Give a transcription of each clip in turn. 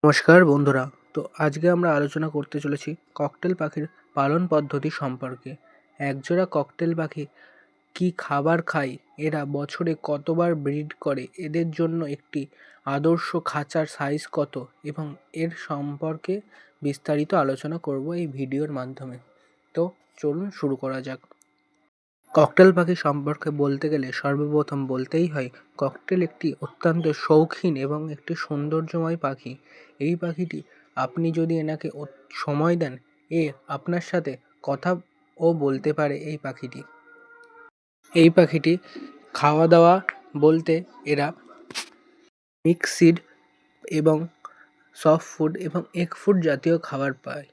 নমস্কার বন্ধুরা। তো আজকে আমরা আলোচনা করতে চলেছি ককটেল পাখির পালন পদ্ধতি সম্পর্কে। একজোড়া ককটেল পাখি কী খাবার খায়, এরা বছরে কতবার ব্রিড করে, এদের জন্য একটি আদর্শ খাঁচার সাইজ কত এবং এর সম্পর্কে বিস্তারিত আলোচনা করব এই ভিডিওর মাধ্যমে। তো চলুন শুরু করা যাক। ককটেল পাখি সম্পর্কে বলতে গেলে সর্বপ্রথম বলতেই হয় ককটেল একটি অত্যন্ত শৌখিন এবং একটি সৌন্দর্যময় পাখি। এই পাখিটি আপনি যদি এনাকে সময় দেন, এ আপনার সাথে কথাও বলতে পারে। এই পাখিটি খাওয়া দাওয়া বলতে এরা মিক্স সিড এবং সফট ফুড এবং এগ ফুড জাতীয় খাবার পায়।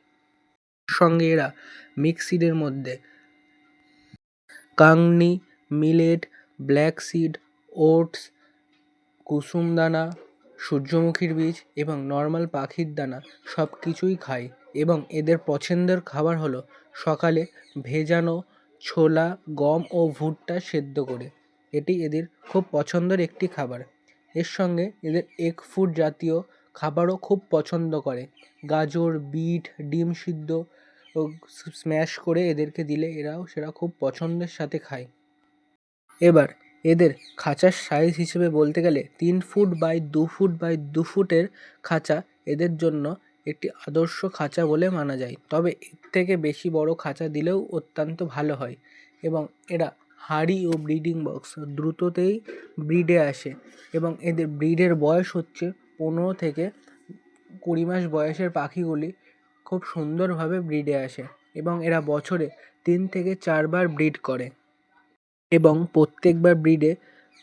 সঙ্গে এরা মিক্স সিডের মধ্যে kangni, millet, black seed, oats, কুসুম দানা, সূর্যমুখীর বীজ এবং নর্মাল পাখির দানা সব কিছুই খায়। এবং এদের পছন্দের খাবার হলো সকালে ভেজানো ছোলা, গম ও ভুট্টা সেদ্ধ করে। এটি এদের খুব পছন্দের একটি খাবার। এর সঙ্গে এদের এগ ফুড জাতীয় খাবারও খুব পছন্দ করে। গাজর, বিট, ডিম সিদ্ধ ও স্ম্যাশ করে এদেরকে দিলে সেরা খুব পছন্দের সাথে খায়। এবার এদের খাঁচার সাইজ হিসেবে বলতে গেলে 3 ফুট বাই 2 ফুট বাই 2 ফুটের খাঁচা এদের জন্য একটি আদর্শ খাঁচা বলে মানা যায়। তবে এর থেকে বেশি বড় খাঁচা দিলেও অত্যন্ত ভালো হয়। এবং এরা হাঁড়ি ও ব্রিডিং বক্স দ্রুততেই ব্রিডে আসে এবং এদের ব্রিডের বয়স হচ্ছে 15 থেকে 20 মাস বয়সের পাখিগুলি খুব সুন্দরভাবে ব্রিডে আসে এবং এরা বছরে 3 থেকে 4 বার ব্রিড করে এবং প্রত্যেকবার ব্রিডে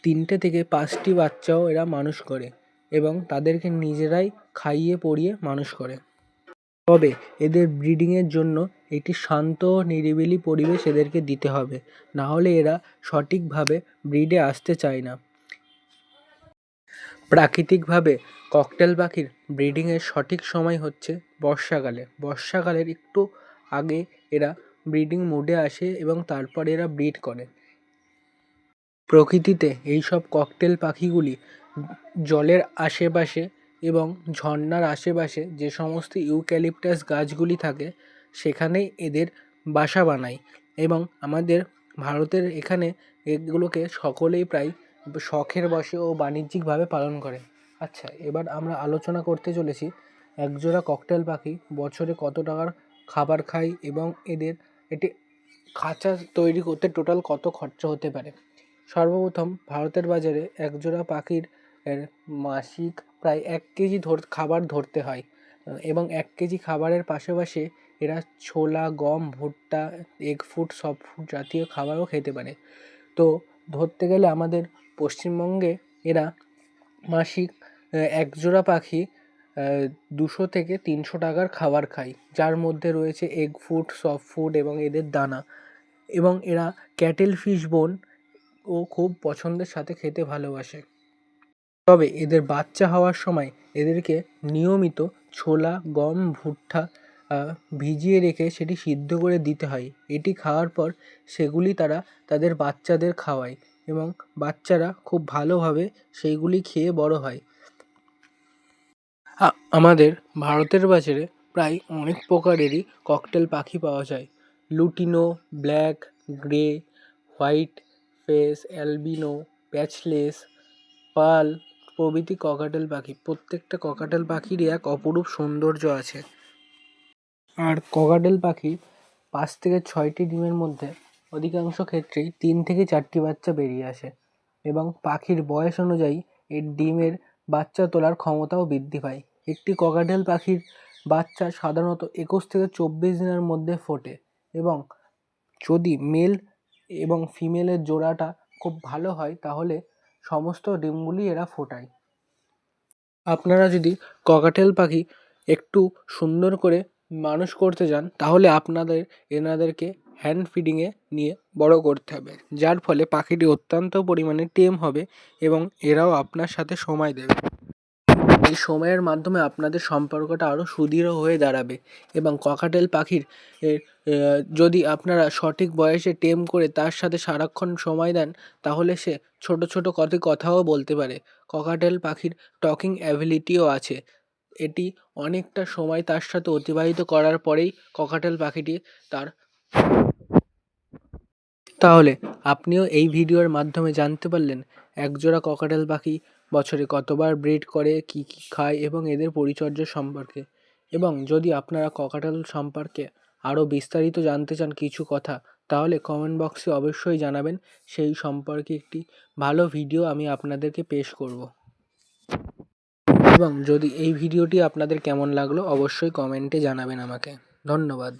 3টে থেকে 5টি বাচ্চাও এরা মানুষ করে এবং তাদেরকে নিজেরাই খাইয়ে পরিয়ে মানুষ করে। তবে এদের ব্রিডিংয়ের জন্য একটি শান্ত নিরিবিলি পরিবেশ এদেরকে দিতে হবে, না হলে এরা সঠিকভাবে ব্রিডে আসতে চায় না। প্রাকৃতিকভাবে ককটেল পাখির ব্রিডিংয়ের সঠিক সময় হচ্ছে বর্ষাকালে। বর্ষাকালের একটু আগে এরা ব্রিডিং মোডে আসে এবং তারপর এরা ব্রিড করে। প্রকৃতিতে এইসব ককটেল পাখিগুলি জলের আশেপাশে এবং ঝর্ণার আশেপাশে যে সমস্ত ইউক্যালিপটাস গাছগুলি থাকে সেখানেই এদের বাসা বানায় এবং আমাদের ভারতের এখানে এগুলোকে সকলেই প্রায় শখের বশে ও বাণিজ্যিকভাবে পালন করে। আচ্ছা, এবার আমরা আলোচনা করতে চলেছি একজোড়া ককটেল পাখি বছরে কত টাকার খাবার খায় এবং এদের এটি খাঁচা তৈরি করতে টোটাল কত খরচা হতে পারে। সর্বপ্রথম ভারতের বাজারে একজোড়া পাখির মাসিক প্রায় 1 কেজি খাবার ধরতে হয় এবং 1 কেজি খাবারের পাশাপাশি এরা ছোলা, গম, ভুট্টা, এগ ফুড, সফট ফুড জাতীয় খাবারও খেতে পারে। তো ধরতে গেলে আমাদের পশ্চিমবঙ্গে এরা মাসিক একজোড়া পাখি 200 থেকে 300 টাকার খাবার খায়, যার মধ্যে রয়েছে এগ ফুড, সফট ফুড এবং এদের দানা। এবং এরা ক্যাটেল ফিশ বোন ও খুব পছন্দের সাথে খেতে ভালোবাসে। তবে এদের বাচ্চা হওয়ার সময় এদেরকে নিয়মিত ছোলা, গম, ভুট্টা ভিজিয়ে রেখে সেটি সিদ্ধ করে দিতে হয়। এটি খাওয়ার পর সেগুলি তারা তাদের বাচ্চাদের খাওয়ায় এবং বাচ্চারা খুব ভালোভাবে সেইগুলি খেয়ে বড় হয়। আমাদের ভারতের বাজারে প্রায় অনেক প্রকারেরই ককটেল পাখি পাওয়া যায়। Lutino, black, grey, white face, albino, patchless, pearl প্রভৃতি ককাটেল পাখি। প্রত্যেকটা ককাটেল পাখিরই এক অপরূপ সৌন্দর্য আছে। আর ককাটেল পাখির 5 থেকে 6টি ডিমের মধ্যে অধিকাংশ ক্ষেত্রেই 3 থেকে 4টি বাচ্চা বেরিয়ে আসে এবং পাখির বয়স অনুযায়ী এর ডিমের বাচ্চা তোলার ক্ষমতাও বৃদ্ধি পায়। একটি ককাটেল পাখির বাচ্চা সাধারণত 21 থেকে 24 দিনের মধ্যে ফোটে এবং যদি মেল এবং ফিমেলের জোড়াটা খুব ভালো হয় তাহলে সমস্ত ডিমগুলি এরা ফোটায়। আপনারা যদি ককাটেল পাখি একটু সুন্দর করে মানুষ করতে চান তাহলে এনাদেরকে হ্যান্ড ফিডিংয়ে নিয়ে বড় করতে হবে, যার ফলে পাখিটি অত্যন্ত পরিমাণে টেম হবে এবং এরাও আপনার সাথে সময় দেবে। এই সময়ের মাধ্যমে আপনাদের সম্পর্কটা আরও সুদৃঢ় হয়ে দাঁড়াবে এবং ককাটেল পাখির যদি আপনারা সঠিক বয়সে টেম করে তার সাথে সারাক্ষণ সময় দেন তাহলে সে ছোট ছোট কথাও বলতে পারে। ককাটেল পাখির টকিং অ্যাবিলিটিও আছে। এটি অনেকটা সময় তার সাথে অতিবাহিত করার পরেই ককাটেল পাখিটি তার তাহলে আপনিও এই ভিডিওর মাধ্যমে জানতে পারলেন একজোড়া ককাটেল পাখি বছরে কতবার ব্রিড করে, কী কী খায় এবং এদের পরিচর্যা সম্পর্কে। এবং যদি আপনারা ককাটেল সম্পর্কে আরও বিস্তারিত জানতে চান কিছু কথা, তাহলে কমেন্ট বক্সে অবশ্যই জানাবেন, সেই সম্পর্কে একটি ভালো ভিডিও আমি আপনাদেরকে পেশ করব। এবং যদি এই ভিডিওটি আপনাদের কেমন লাগলো অবশ্যই কমেন্টে জানাবেন আমাকে। ধন্যবাদ।